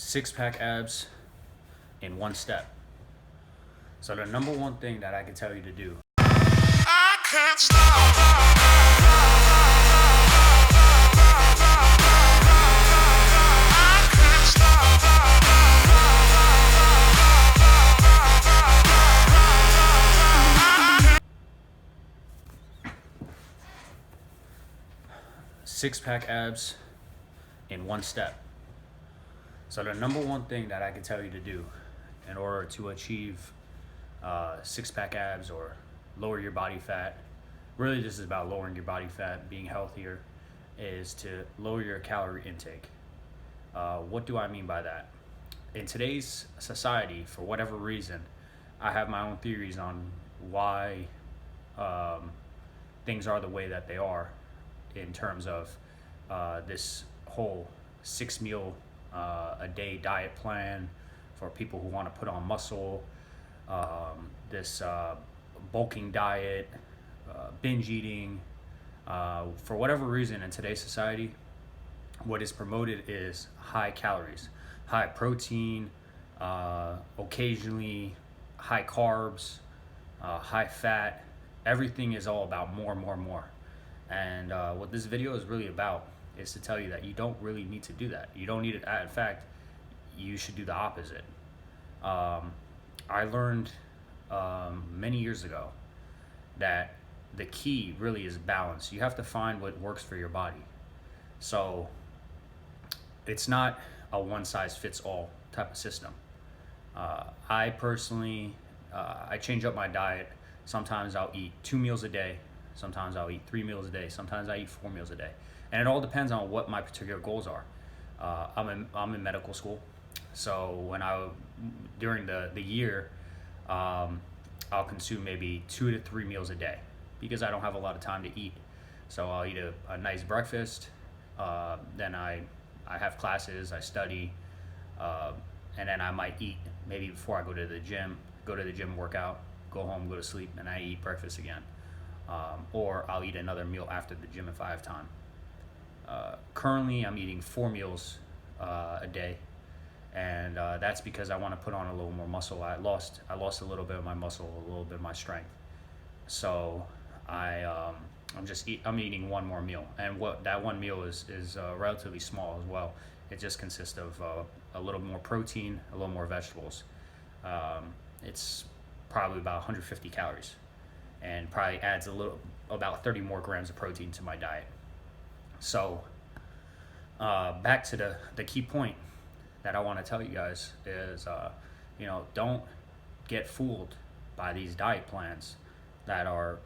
Six-pack abs in one step. So the number one thing that I can tell you to do. I can't Six-pack abs in one step. So the number one thing that I can tell you to do in order to achieve six-pack abs or lower your body fat, really this is about lowering your body fat, being healthier, is to lower your calorie intake. What do I mean by that? In today's society, for whatever reason, I have my own theories on why things are the way that they are in terms of this whole 6 meal a day diet plan for people who want to put on muscle, this bulking diet, binge eating. For whatever reason in today's society, what is promoted is high calories, high protein, occasionally high carbs, high fat. Everything is all about more. And what this video is really about is to tell you that you don't really need to do that. You don't need it. In fact, you should do the opposite. I learned many years ago that the key really is balance. You have to find what works for your body. So it's not a one-size-fits-all type of system. I personally, I change up my diet. Sometimes I'll eat 2 meals a day. Sometimes I'll eat 3 meals a day. Sometimes I eat 4 meals a day. And it all depends on what my particular goals are. I'm in medical school. So during the year, I'll consume maybe 2 to 3 meals a day because I don't have a lot of time to eat. So I'll eat a nice breakfast. Then I have classes, I study, and then I might eat maybe before I go to the gym, work out, go home, go to sleep, and I eat breakfast again. Or I'll eat another meal after the gym if I have time. Currently, I'm eating 4 meals a day, and that's because I want to put on a little more muscle. I lost a little bit of my muscle, a little bit of my strength. So I'm eating one more meal, and what that one meal is relatively small as well. It just consists of a little more protein, a little more vegetables. It's probably about 150 calories, and probably adds about 30 more grams of protein to my diet. So back to the key point that I want to tell you guys is, don't get fooled by these diet plans that are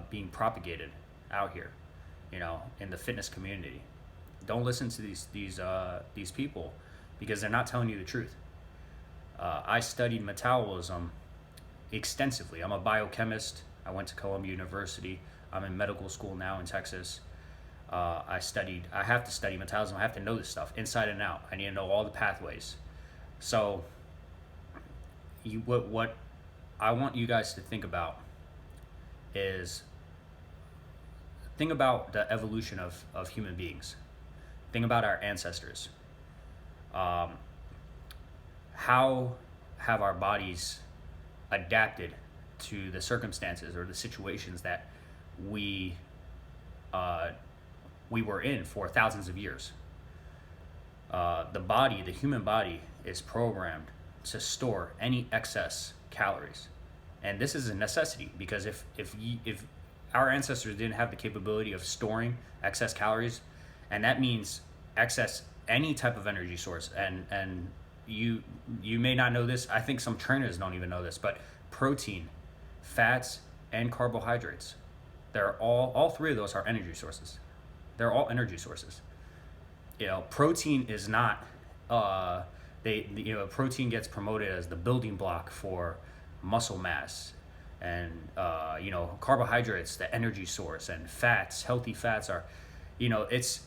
being propagated out here, in the fitness community. Don't listen to these people because they're not telling you the truth. I studied metabolism extensively. I'm a biochemist. I went to Columbia University. I'm in medical school now in Texas. I have to study metabolism. I have to know this stuff inside and out. I need to know all the pathways. So what I want you guys to think about is think about the evolution of human beings. Think about our ancestors. How have our bodies adapted to the circumstances or the situations that we were in for thousands of years? The human body is programmed to store any excess calories. And this is a necessity because if our ancestors didn't have the capability of storing excess calories, and that means excess any type of energy source, and you may not know this, I think some trainers don't even know this, but protein, fats, and carbohydrates, they're all three of those are energy sources. They're all energy sources. Protein is not protein gets promoted as the building block for muscle mass, and carbohydrates, the energy source, and fats, healthy fats are, it's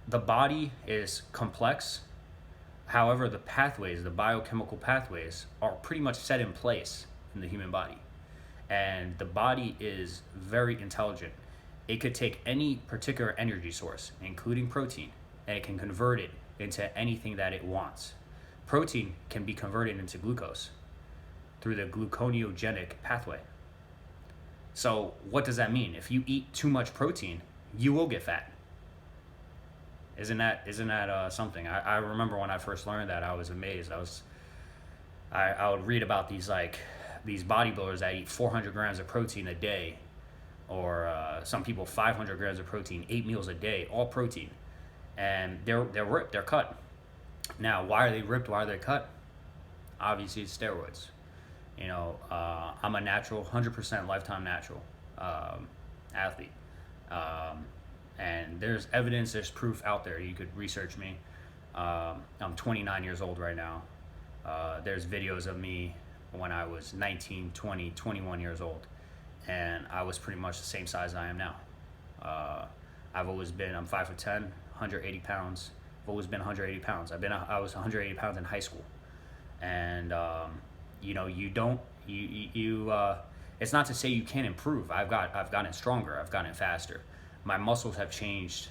the body is complex. However, the biochemical pathways are pretty much set in place in the human body, and the body is very intelligent. It could take any particular energy source, including protein, and it can convert it into anything that it wants. protein can be converted into glucose through the gluconeogenic pathway. So what does that mean? If you eat too much protein, you will get fat. Isn't that something? I remember when I first learned that, I was amazed. I would read about these bodybuilders that eat 400 grams of protein a day, or some people 500 grams of protein, 8 meals a day, all protein, and they're ripped, they're cut. Now, why are they ripped? Why are they cut? Obviously, it's steroids. I'm a natural, 100% lifetime natural athlete. And there's evidence, there's proof out there. You could research me. I'm 29 years old right now. There's videos of me when I was 19, 20, 21 years old. And I was pretty much the same size I am now. I'm 5'10", 180 pounds. I've always been 180 pounds. I was 180 pounds in high school. And, it's not to say you can't improve. I've gotten stronger. I've gotten faster. My muscles have changed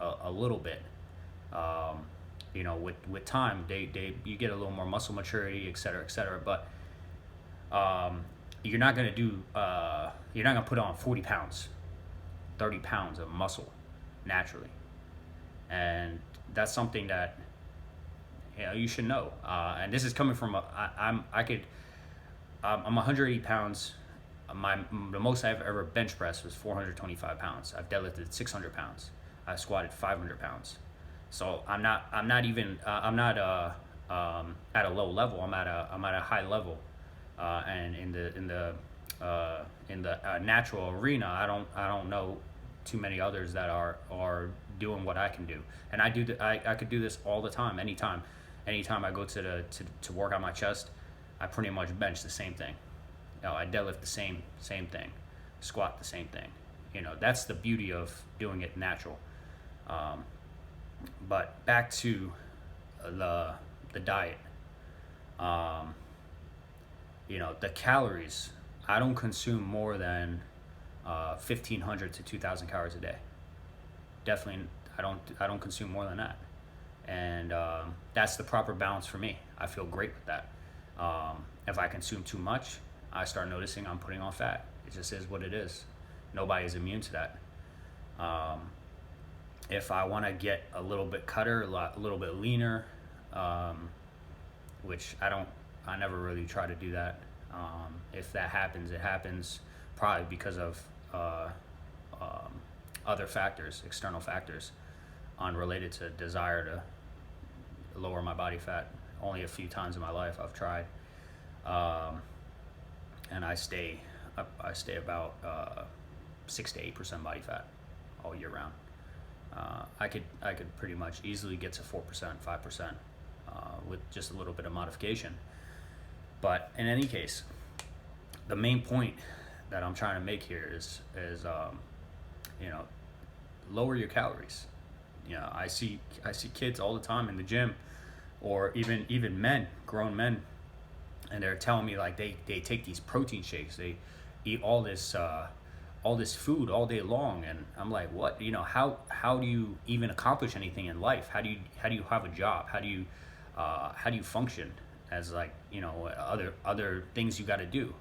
a little bit. With time, you get a little more muscle maturity, et cetera, et cetera. But you're not gonna put on 40 pounds, 30 pounds of muscle naturally, and that's something that you should know. And this is coming from I'm 180 pounds. The most I've ever bench pressed was 425 pounds. I've deadlifted 600 pounds. I've squatted 500 pounds. So I'm not at a low level. I'm at a high level. And in the natural arena, I don't know too many others that are doing what I can do. And I could do this all the time, anytime I go to work on my chest, I pretty much bench the same thing. I deadlift the same thing, squat the same thing. That's the beauty of doing it natural. But back to the diet. The calories. I don't consume more than 1,500 to 2,000 calories a day. Definitely, I don't consume more than that. And that's the proper balance for me. I feel great with that. If I consume too much, I start noticing I'm putting on fat. It just is what it is. Nobody's immune to that. If I want to get a little bit cutter, a little bit leaner, which I never really try to do that. If that happens, it happens probably because of other factors, external factors, unrelated to desire to lower my body fat. Only a few times in my life I've tried. And I stay about 6 to 8% body fat all year round. I could pretty much easily get to 4%, 5% with just a little bit of modification. But in any case, the main point that I'm trying to make here is lower your calories. I see kids all the time in the gym, or even men, grown men, and they're telling me like they take these protein shakes, they eat all this food all day long, and I'm like, what? How do you even accomplish anything in life? How do you have a job? How do you function as other things you got to do?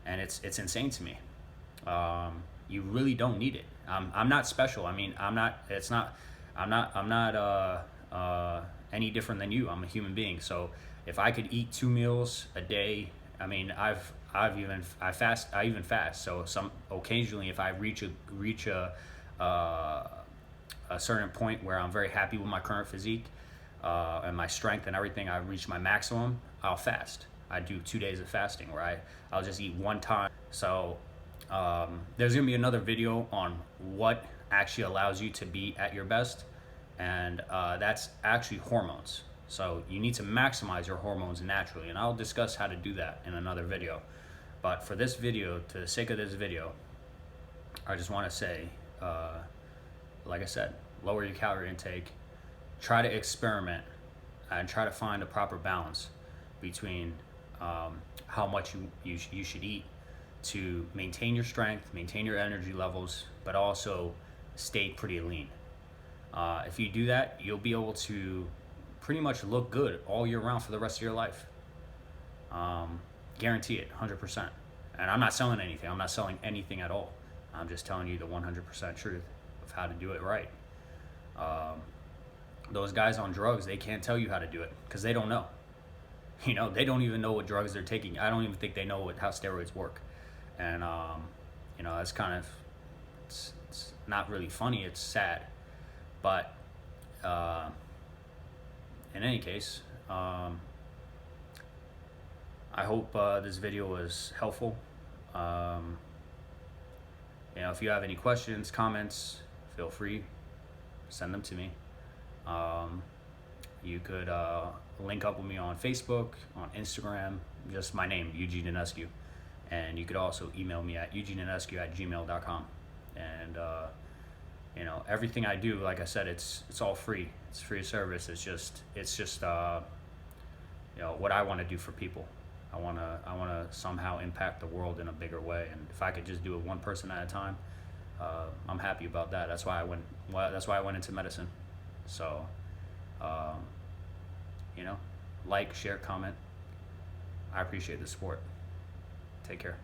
And it's insane to me. You really don't need it. I'm not special. I'm not any different than you. I'm a human being. So if I could eat 2 meals a day, I even fast. So occasionally, if I reach a certain point where I'm very happy with my current physique and my strength and everything, I reach my maximum, I'll fast. I do 2 days of fasting where I'll just eat one time. So there's gonna be another video on what actually allows you to be at your best, and that's actually hormones. So you need to maximize your hormones naturally, and I'll discuss how to do that in another video. But for this video, to the sake of this video, I just want to say, like I said, lower your calorie intake, try to experiment, and try to find a proper balance between how much you should eat to maintain your strength, maintain your energy levels, but also stay pretty lean. If you do that, you'll be able to pretty much look good all year round for the rest of your life. Guarantee it, 100%. And I'm not selling anything. I'm not selling anything at all. I'm just telling you the 100% truth of how to do it right. Those guys on drugs, they can't tell you how to do it because they don't know. You know, they don't even know what drugs they're taking. I don't even think they know how steroids work. And, you know, that's kind of, it's not really funny. It's sad. But in any case, I hope this video was helpful. You know, if you have any questions, comments, feel free, send them to me. You could link up with me on Facebook, on Instagram, just my name, Eugene Dinescu. And you could also email me at eugenedinescu@gmail.com. And you know, everything I do, like I said, it's all free. It's free service. It's just you know, what I want to do for people. I wanna somehow impact the world in a bigger way. And if I could just do it one person at a time, I'm happy about that. That's why I went into medicine. So, you know, like, share, comment. I appreciate the support. Take care.